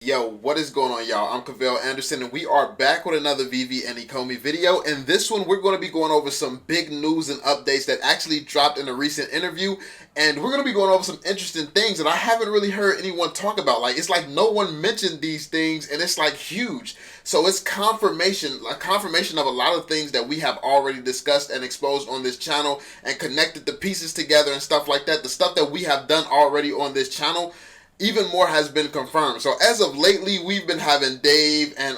Yo, what is going on, y'all? I'm Cavell Anderson, and we are back with another Veve and Ecomi video. In this one, we're going to be going over some big news and updates that actually dropped in a recent interview, and we're going to be going over some interesting things that I haven't really heard anyone talk about. Like, it's like no one mentioned these things, and it's like huge. So it's confirmation of a lot of things that we have already discussed and exposed on this channel and connected the pieces together and stuff like that. The stuff that we have done already on this channel, even more has been confirmed. So as of lately, we've been having Dave and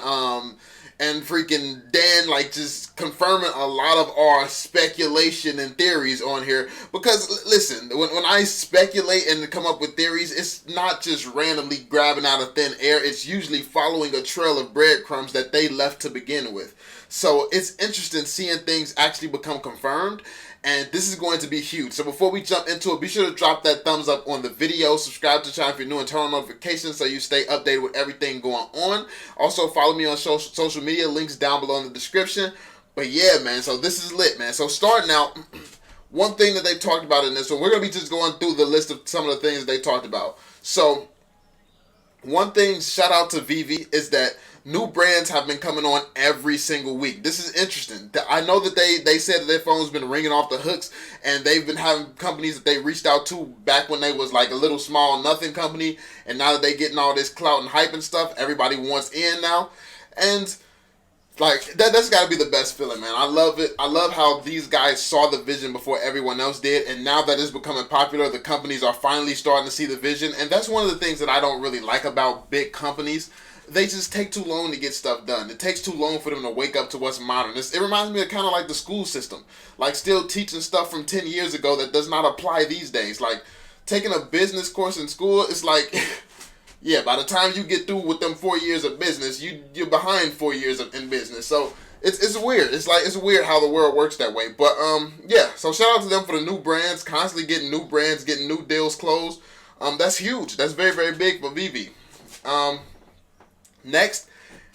freaking Dan like just confirming a lot of our speculation and theories on here. Because listen, when I speculate and come up with theories, it's not just randomly grabbing out of thin air. It's usually following a trail of breadcrumbs that they left to begin with. So it's interesting seeing things actually become confirmed, and this is going to be huge. So before we jump into it, be sure to drop that thumbs up on the video, subscribe to the channel if you're new, and turn on notifications so you stay updated with everything going on. Also follow me on social media, links down below in the description. But yeah, man, so this is lit, man. So starting out, one thing that they talked about in this one, we're going to be just going through the list of some of the things that they talked about. So one thing, shout out to Veve, is that new brands have been coming on every single week. This is interesting. I know that they said that their phone's been ringing off the hooks, and they've been having companies that they reached out to back when they was like a little small nothing company, and now that they getting all this clout and hype and stuff, everybody wants in now. And like that's got to be the best feeling, man. I love it. I love how these guys saw the vision before everyone else did, and now that it's becoming popular, the companies are finally starting to see the vision. And that's one of the things that I don't really like about big companies. They just take too long to get stuff done. It takes too long for them to wake up to what's modern. It reminds me of kind of like the school system, like still teaching stuff from 10 years ago that does not apply these days. Like taking a business course in school, it's like yeah, by the time you get through with them 4 years of business, you're behind 4 years in business. So it's weird. It's weird how the world works that way. But yeah. So shout out to them for the new brands, constantly getting new brands, getting new deals closed. That's huge. That's very, very big for Veve. Next,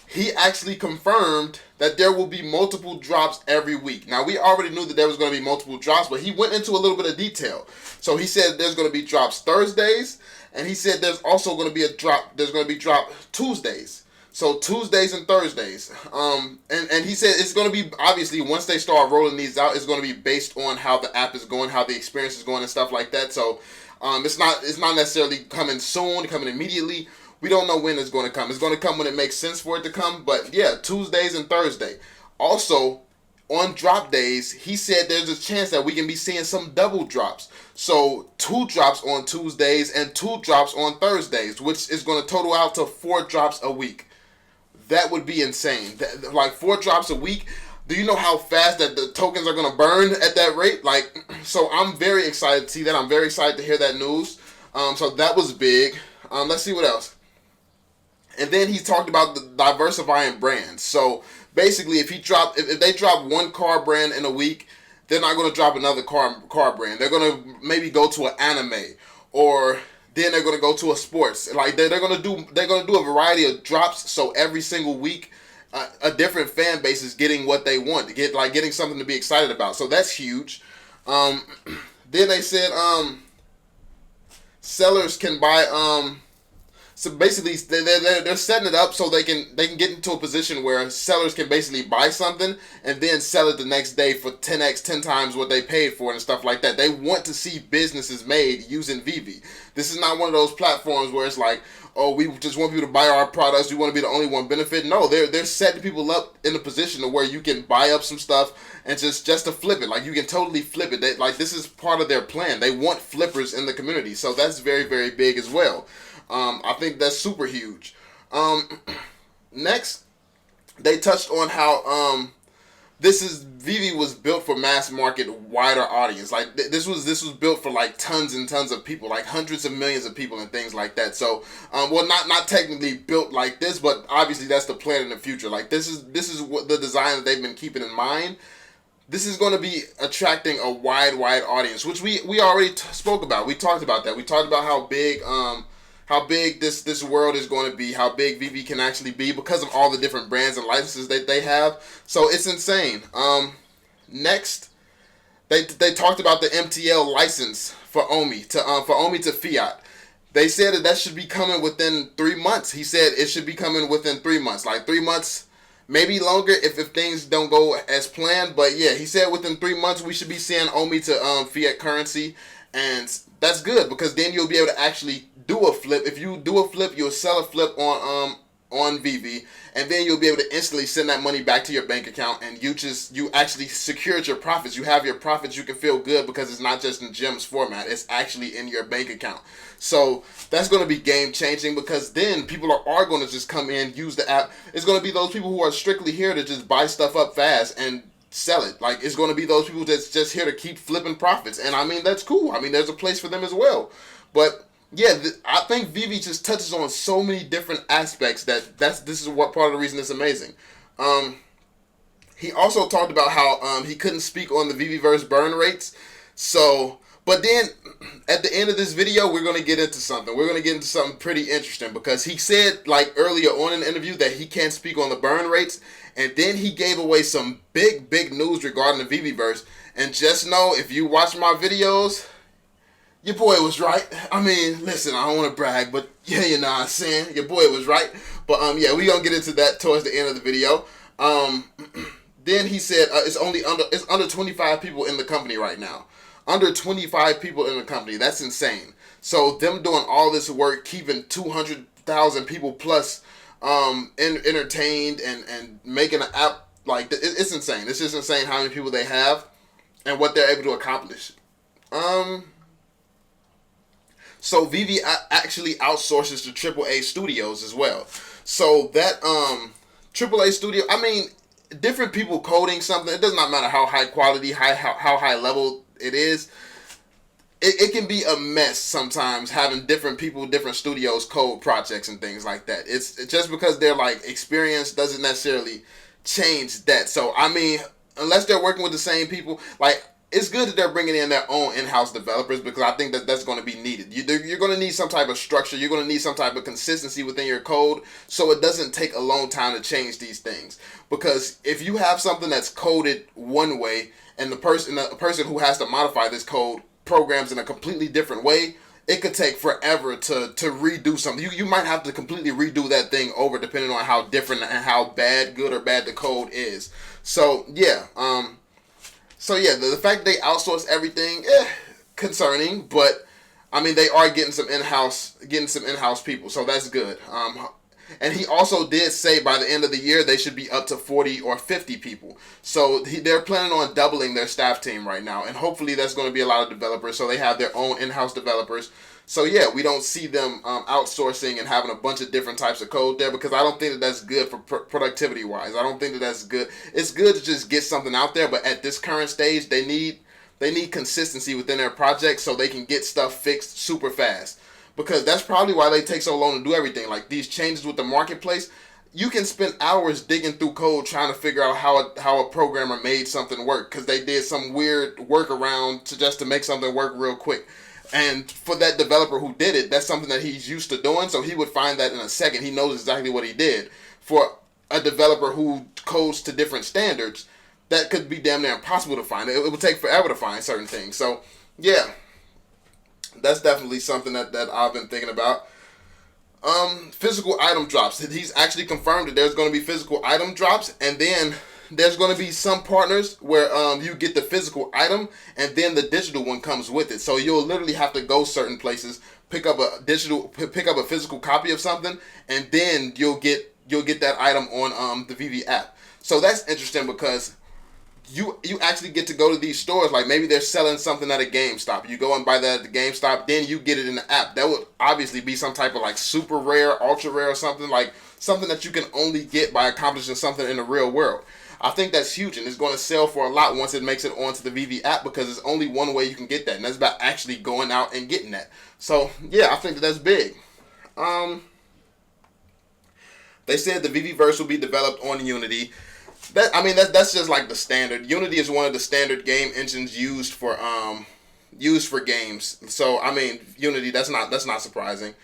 he actually confirmed that there will be multiple drops every week. Now, we already knew that there was going to be multiple drops, but he went into a little bit of detail. So he said there's going to be drops Thursdays, and he said there's also going to be there's going to be drop Tuesdays. So Tuesdays and Thursdays. And he said it's going to be, obviously, once they start rolling these out, it's going to be based on how the app is going, how the experience is going and stuff like that. So it's not necessarily coming soon, coming immediately. We don't know when it's going to come. It's going to come when it makes sense for it to come. But yeah, Tuesdays and Thursday. Also, on drop days, he said there's a chance that we can be seeing some double drops. So 2 drops on Tuesdays and 2 drops on Thursdays, which is going to total out to 4 drops a week. That would be insane. Like 4 drops a week. Do you know how fast that the tokens are going to burn at that rate? Like, so I'm very excited to see that. I'm very excited to hear that news. So that was big. Let's see what else. And then he talked about the diversifying brands. So basically, if they drop one car brand in a week, they're not going to drop another car brand. They're going to maybe go to an anime, or then they're going to go to a sports. Like they're going to do a variety of drops. So every single week, a different fan base is getting what they want to get, like getting something to be excited about. So that's huge. Then they said sellers can buy. So basically, they're setting it up so they can get into a position where sellers can basically buy something and then sell it the next day for 10x, 10 times what they paid for it and stuff like that. They want to see businesses made using Veve. This is not one of those platforms where it's like, oh, we just want people to buy our products. We want to be the only one benefit. No, they're setting people up in a position to where you can buy up some stuff and just to flip it. Like you can totally flip it. Like this is part of their plan. They want flippers in the community. So that's very, very big as well. I think that's super huge. Next, they touched on how Veve was built for mass market, wider audience. Like this was built for like tons and tons of people, like hundreds of millions of people and things like that. So, well, not technically built like this, but obviously that's the plan in the future. Like this is what the design that they've been keeping in mind. This is going to be attracting a wide audience, which we already spoke about. We talked about that. We talked about how big this world is going to be, how big Veve can actually be because of all the different brands and licenses that they have. So it's insane. Next, they talked about the MTL license for Omi to fiat. they said that should be coming within 3 months. He said it should be coming within 3 months, like 3 months, maybe longer if things don't go as planned. But yeah, he said within 3 months we should be seeing Omi to fiat currency, and that's good because then you'll be able to actually do a flip. If you do a flip, you'll sell a flip on Veve, and then you'll be able to instantly send that money back to your bank account, and you actually secured your profits. You have your profits. You can feel good because it's not just in gems format. It's actually in your bank account. So that's going to be game changing because then people are going to just come in, use the app. It's going to be those people who are strictly here to just buy stuff up fast and sell it. Like, it's going to be those people that's just here to keep flipping profits. And I mean, that's cool. I mean, there's a place for them as well. But yeah, I think Veve just touches on so many different aspects this is what part of the reason it's amazing. He also talked about how he couldn't speak on the Veveverse burn rates. So, but then at the end of this video, we're going to get into something. We're going to get into something pretty interesting because he said, like earlier on in the interview, that he can't speak on the burn rates. And then he gave away some big news regarding the Veveverse. And just know, if you watch my videos, your boy was right. I mean, listen, I don't want to brag, but yeah, you know what I'm saying? Your boy was right. But yeah, we're going to get into that towards the end of the video. Then he said it's under 25 people in the company right now. Under 25 people in the company. That's insane. So them doing all this work, keeping 200,000 people plus entertained and making an app, like, it's insane. It's just insane how many people they have and what they're able to accomplish. So Veve actually outsources to AAA studios as well. So that AAA studio, I mean, different people coding something, it does not matter how high quality, how high level it is. It can be a mess sometimes having different people, different studios code projects and things like that. It's just because they're like experienced doesn't necessarily change that. So I mean, unless they're working with the same people, like, it's good that they're bringing in their own in-house developers because I think that's going to be needed. You're going to need some type of structure. You're going to need some type of consistency within your code so it doesn't take a long time to change these things. Because if you have something that's coded one way and the person who has to modify this code programs in a completely different way, it could take forever to redo something. You might have to completely redo that thing over depending on how different and how good or bad the code is. So yeah, the fact that they outsource everything, concerning, but I mean, they are getting some in-house people, so that's good. And he also did say by the end of the year they should be up to 40 or 50 people. So they're planning on doubling their staff team right now, and hopefully that's going to be a lot of developers. So they have their own in-house developers. So yeah, we don't see them outsourcing and having a bunch of different types of code there because I don't think that's good for productivity wise. I don't think that's good. It's good to just get something out there, but at this current stage, they need consistency within their project so they can get stuff fixed super fast. Because that's probably why they take so long to do everything. Like these changes with the marketplace, you can spend hours digging through code trying to figure out how a programmer made something work because they did some weird workaround to make something work real quick. And for that developer who did it, that's something that he's used to doing, so he would find that in a second. He knows exactly what he did. For a developer who codes to different standards, that could be damn near impossible to find. It would take forever to find certain things. So, yeah, that's definitely something that I've been thinking about. Physical item drops. He's actually confirmed that there's going to be physical item drops, and then there's going to be some partners where you get the physical item and then the digital one comes with it. So you'll literally have to go certain places, pick up a physical copy of something, and then you'll get that item on the Veve app. So that's interesting because you actually get to go to these stores. Like maybe they're selling something at a GameStop. You go and buy that at the GameStop, then you get it in the app. That would obviously be some type of like super rare, ultra rare or something, like something that you can only get by accomplishing something in the real world. I think that's huge, and it's going to sell for a lot once it makes it onto the Veve app because there's only one way you can get that, and that's by actually going out and getting that. So yeah, I think that's big. They said the Veveverse will be developed on Unity. That's just like the standard. Unity is one of the standard game engines used for games. So I mean, Unity, that's not surprising.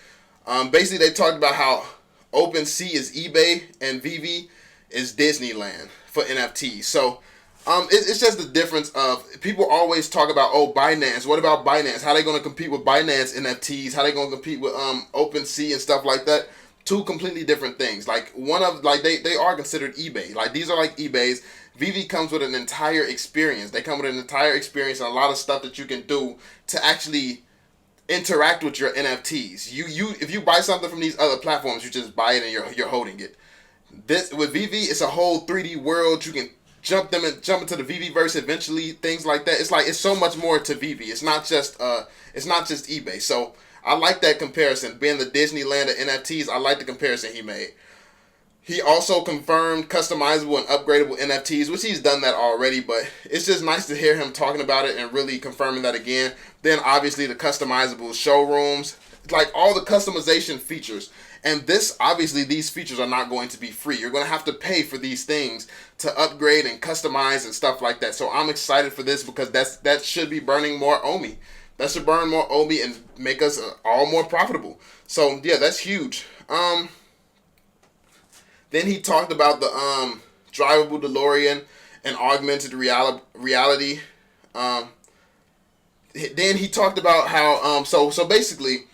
Basically, they talked about how OpenSea is eBay and Veve is Disneyland for NFTs. So It's just the difference of people always talk about, oh, Binance. What about Binance? How they going to compete with Binance NFTs? How they going to compete with OpenSea and stuff like that? Two completely different things. Like one of like they are considered eBay. Like these are like eBay's. Veve comes with an entire experience. They come with an entire experience and a lot of stuff that you can do to actually interact with your NFTs. You if you buy something from these other platforms, you just buy it and you're holding it. This with Veve, it's a whole 3D world. You can jump into the Veveverse eventually, things like that. It's so much more to Veve. It's not just eBay. So I like that comparison. Being the Disneyland of NFTs, I like the comparison he made. He also confirmed customizable and upgradable NFTs, which he's done that already, but it's just nice to hear him talking about it and really confirming that again. Then obviously the customizable showrooms, like all the customization features. And this, obviously, these features are not going to be free. You're going to have to pay for these things to upgrade and customize and stuff like that. So I'm excited for this because that should be burning more Omi. That should burn more Omi and make us all more profitable. So yeah, that's huge. Then he talked about the drivable DeLorean and augmented reality. Then he talked about how so basically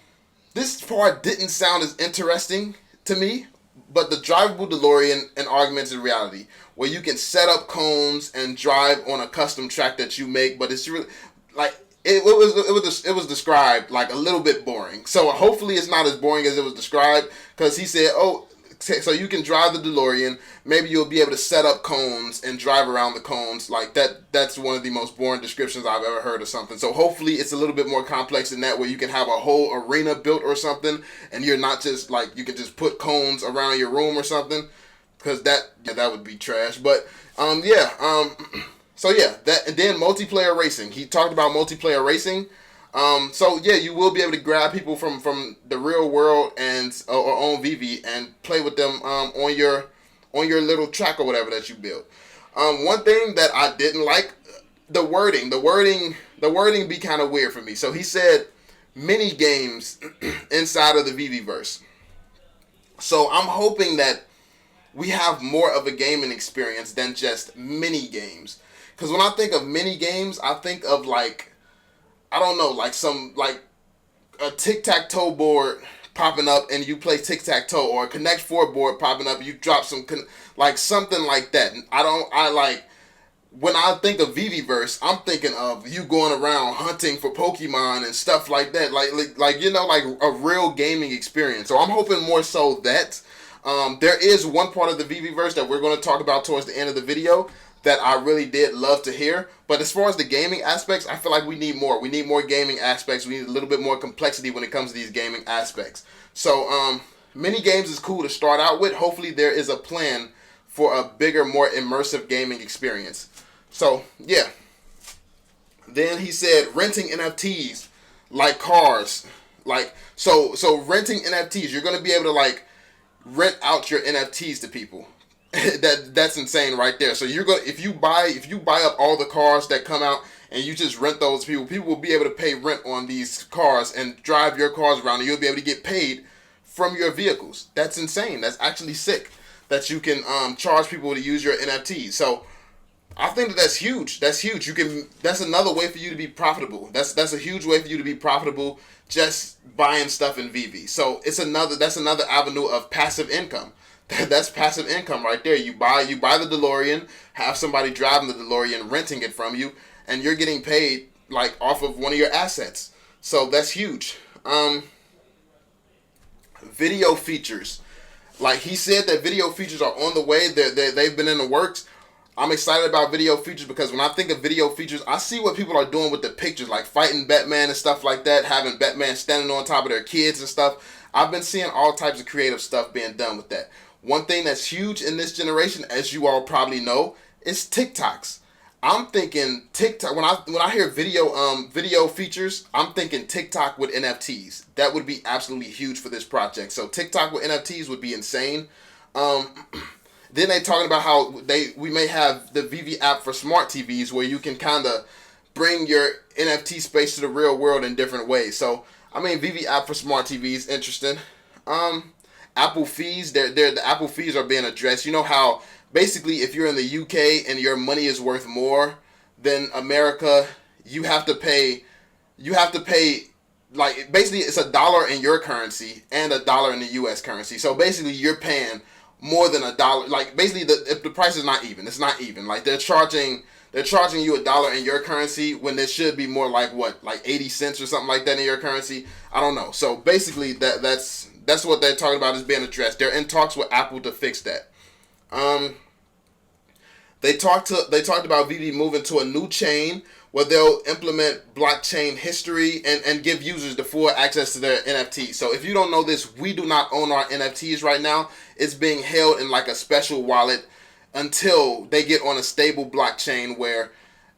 this part didn't sound as interesting to me, but the drivable DeLorean and augmented reality, where you can set up cones and drive on a custom track that you make, but it's really like it was described like a little bit boring. So hopefully it's not as boring as it was described, because he said, oh, so you can drive the DeLorean. Maybe you'll be able to set up cones and drive around the cones. Like that's one of the most boring descriptions I've ever heard of something. So hopefully it's a little bit more complex than that, where you can have a whole arena built or something, and you're not just like, you can just put cones around your room or something, because that would be trash. But so yeah, that, and then multiplayer racing. He talked about multiplayer racing. So yeah, you will be able to grab people from the real world and or on Veve and play with them on your little track or whatever that you build. One thing that I didn't like, the wording be kind of weird for me. So he said mini games inside of the Veveverse. So I'm hoping that we have more of a gaming experience than just mini games. Because when I think of mini games, I think of like, I don't know, like a tic-tac-toe board popping up and you play tic-tac-toe, or a Connect 4 board popping up and you drop like something like that. When I think of Veveverse, I'm thinking of you going around hunting for Pokemon and stuff like that, like a real gaming experience. So I'm hoping more so that there is one part of the Veveverse that we're going to talk about towards the end of the video that I really did love to hear. But as far as the gaming aspects, I feel like we need more. We need more gaming aspects. We need a little bit more complexity when it comes to these gaming aspects. So mini games is cool to start out with. Hopefully there is a plan for a bigger, more immersive gaming experience. So yeah. Then he said renting NFTs like cars. Like so renting NFTs, you're gonna be able to like rent out your NFTs to people. That's insane right there. So you're gonna if you buy up all the cars that come out and you just rent those people will be able to pay rent on these cars and drive your cars around, and you'll be able to get paid from your vehicles. That's insane. That's actually sick that you can charge people to use your NFTs. So I think that's huge. That's huge. That's another way for you to be profitable. That's a huge way for you to be profitable, just buying stuff in Veve. So that's another avenue of passive income. That's passive income right there. You buy the DeLorean, have somebody driving the DeLorean, renting it from you, and you're getting paid like off of one of your assets. So that's huge. Video features. Like he said that video features are on the way. They've been in the works. I'm excited about video features because when I think of video features, I see what people are doing with the pictures, like fighting Batman and stuff like that, having Batman standing on top of their kids and stuff. I've been seeing all types of creative stuff being done with that. One thing that's huge in this generation, as you all probably know, is TikToks. I'm thinking TikTok. When I hear video features, I'm thinking TikTok with NFTs. That would be absolutely huge for this project. So TikTok with NFTs would be insane. Then they talking about how we may have the Veve app for smart TVs, where you can kind of bring your NFT space to the real world in different ways. So I mean, Veve app for smart TVs, interesting. Apple fees, the Apple fees are being addressed. You know how basically if you're in the UK and your money is worth more than America, you have to pay like basically it's $1 in your currency and $1 in the US currency. So basically you're paying more than $1. Like basically if the price is not even. It's not even. Like they're charging you $1 in your currency when it should be more like what, like 80 cents or something like that in your currency. I don't know. So basically that's what they're talking about is being addressed. They're in talks with Apple to fix that. They talked about Veve moving to a new chain where they'll implement blockchain history and give users the full access to their NFTs. So if you don't know this, we do not own our NFTs right now. It's being held in like a special wallet until they get on a stable blockchain where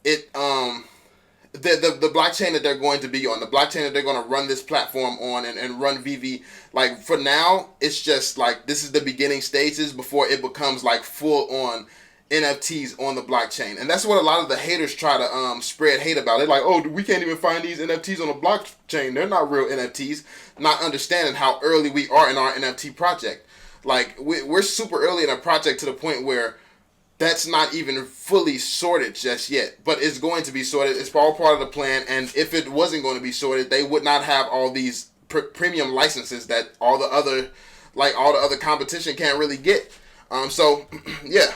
it the blockchain that they're going to be on, the blockchain that they're going to run this platform on and run Veve, like for now, it's just like this is the beginning stages before it becomes like full on NFTs on the blockchain. And that's what a lot of the haters try to spread hate about. They're like, oh, we can't even find these NFTs on the blockchain. They're not real NFTs. Not understanding how early we are in our NFT project. Like, we're super early in a project to the point where that's not even fully sorted just yet. But it's going to be sorted. It's all part of the plan. And if it wasn't going to be sorted, they would not have all these premium licenses that all the other competition can't really get. So, yeah.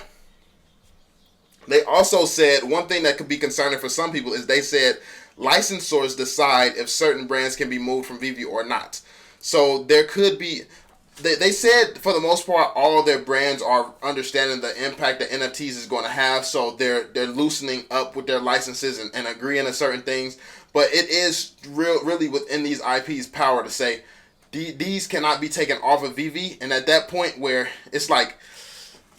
They also said one thing that could be concerning for some people is they said licensors decide if certain brands can be moved from Veve or not. So there could be, they said for the most part all their brands are understanding the impact that NFTs is going to have. So they're loosening up with their licenses and agreeing to certain things. But it is really within these IPs' power to say these cannot be taken off of Veve. And at that point where it's like,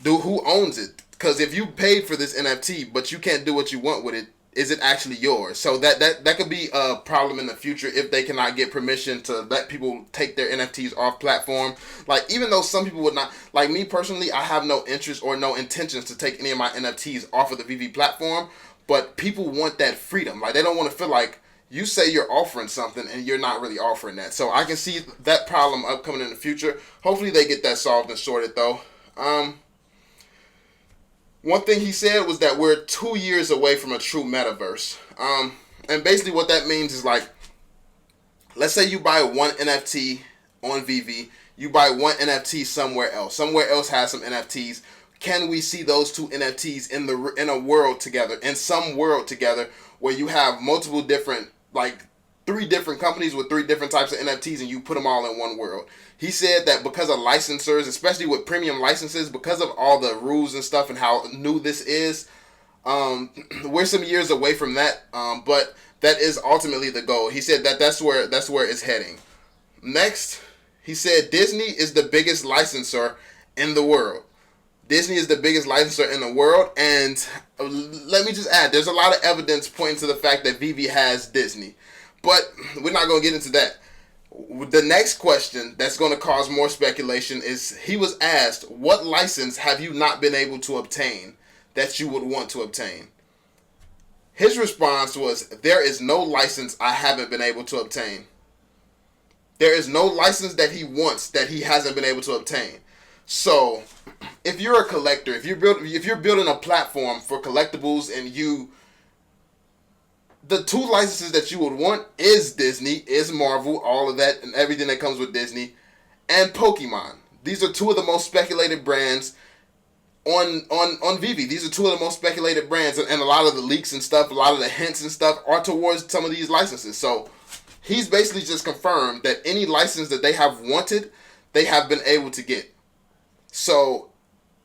dude, who owns it? Because if you paid for this NFT, but you can't do what you want with it, is it actually yours? So that could be a problem in the future if they cannot get permission to let people take their NFTs off platform. Like, even though some people would not, like me personally, I have no interest or no intentions to take any of my NFTs off of the Veve platform, but people want that freedom. Like, they don't want to feel like you say you're offering something and you're not really offering that. So I can see that problem upcoming in the future. Hopefully they get that solved and sorted though. One thing he said was that we're 2 years away from a true metaverse. And basically what that means is like, let's say you buy one NFT on Veve, you buy one NFT somewhere else. Somewhere else has some NFTs. Can we see those two NFTs in a world together, in some world together, where you have multiple different, like 3 different companies with 3 different types of NFTs and you put them all in one world? He said that because of licensors, especially with premium licenses, because of all the rules and stuff and how new this is, we're some years away from that. But that is ultimately the goal. He said that that's where it's heading. Next, he said Disney is the biggest licensor in the world. Disney is the biggest licensor in the world, and let me just add, there's a lot of evidence pointing to the fact that Veve has Disney. But we're not going to get into that. The next question that's going to cause more speculation is he was asked, what license have you not been able to obtain that you would want to obtain? His response was, there is no license I haven't been able to obtain. There is no license that he wants that he hasn't been able to obtain. So if you're a collector, if you're building a platform for collectibles and the 2 licenses that you would want is Disney, is Marvel, all of that and everything that comes with Disney, and Pokemon. These are 2 of the most speculated brands on Veve. These are 2 of the most speculated brands, and a lot of the leaks and stuff, a lot of the hints and stuff are towards some of these licenses. So he's basically just confirmed that any license that they have wanted, they have been able to get. So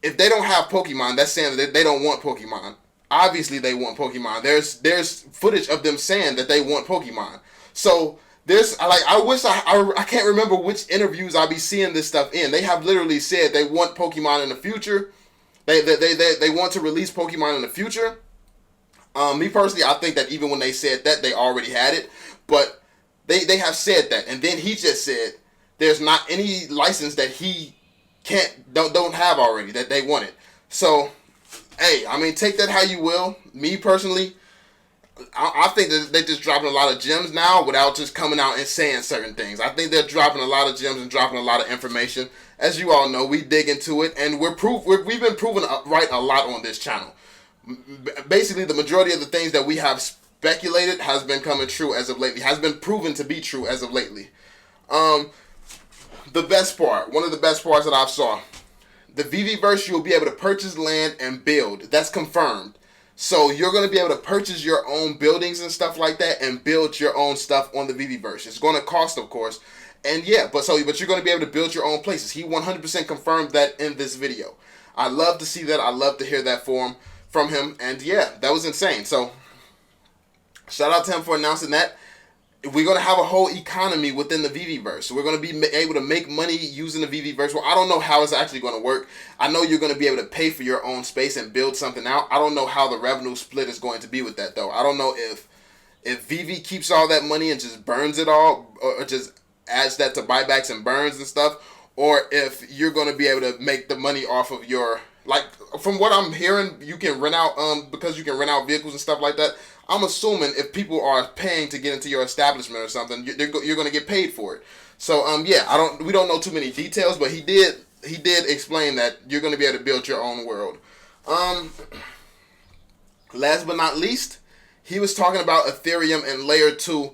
if they don't have Pokemon, that's saying that they don't want Pokemon. Obviously they want Pokemon. There's footage of them saying that they want Pokemon. So I can't remember which interviews I'll be seeing this stuff in. They have literally said they want Pokemon in the future. They want to release Pokemon in the future. Me personally, I think that even when they said that, they already had it. But they have said that, and then he just said there's not any license that he don't have already that they wanted. So, hey, I mean, take that how you will. Me personally, I think that they're just dropping a lot of gems now without just coming out and saying certain things. I think they're dropping a lot of gems and dropping a lot of information. As you all know, we dig into it, and we've been proven right a lot on this channel. Basically, the majority of the things that we have speculated has been coming true as of lately, has been proven to be true as of lately. The best part, one of the best parts that I've saw, the Veveverse, you'll be able to purchase land and build. That's confirmed. So you're going to be able to purchase your own buildings and stuff like that and build your own stuff on the Veveverse. It's going to cost, of course. And yeah, but you're going to be able to build your own places. He 100% confirmed that in this video. I love to see that. I love to hear that from him. And yeah, that was insane. So shout out to him for announcing that. We're going to have a whole economy within the Veveverse. So we're going to be able to make money using the Veveverse. Well, I don't know how it's actually going to work. I know you're going to be able to pay for your own space and build something out. I don't know how the revenue split is going to be with that, though. I don't know if Veve keeps all that money and just burns it all, or just adds that to buybacks and burns and stuff, or if you're going to be able to make the money off of your, like, from what I'm hearing, you can rent out, because you can rent out vehicles and stuff like that. I'm assuming if people are paying to get into your establishment or something, you're going to get paid for it. So yeah, we don't know too many details, but he did explain that you're going to be able to build your own world. Last but not least, he was talking about Ethereum and Layer 2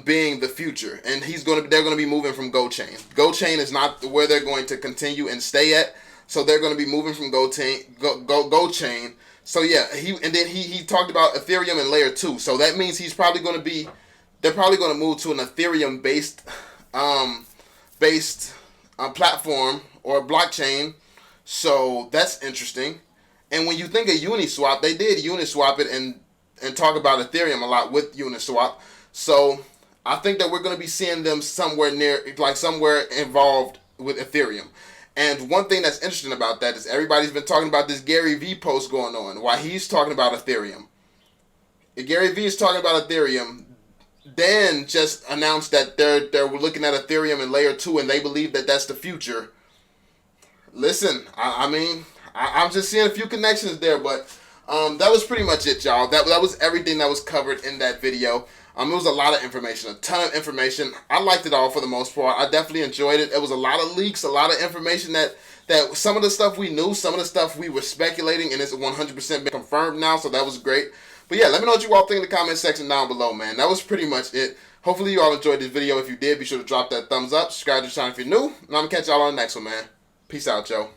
being the future, and they're going to be moving from GoChain. GoChain is not where they're going to continue and stay at, so they're going to be moving from GoChain. So yeah, he talked about Ethereum and Layer 2. So that means they're probably going to move to an Ethereum based platform or blockchain. So that's interesting. And when you think of Uniswap, they did Uniswap it and talk about Ethereum a lot with Uniswap. So I think that we're going to be seeing them somewhere involved with Ethereum. And one thing that's interesting about that is everybody's been talking about this Gary Vee post going on, why he's talking about Ethereum. If Gary Vee is talking about Ethereum, then just announced that they're looking at Ethereum and Layer 2 and they believe that that's the future. Listen, I'm just seeing a few connections there, but that was pretty much it, y'all. That was everything that was covered in that video. It was a lot of information, a ton of information. I liked it all for the most part. I definitely enjoyed it. It was a lot of leaks, a lot of information that some of the stuff we knew, some of the stuff we were speculating, and it's 100% been confirmed now, so that was great. But yeah, let me know what you all think in the comment section down below, man. That was pretty much it. Hopefully you all enjoyed this video. If you did, be sure to drop that thumbs up. Subscribe to the channel if you're new. And I'm going to catch y'all on the next one, man. Peace out, yo.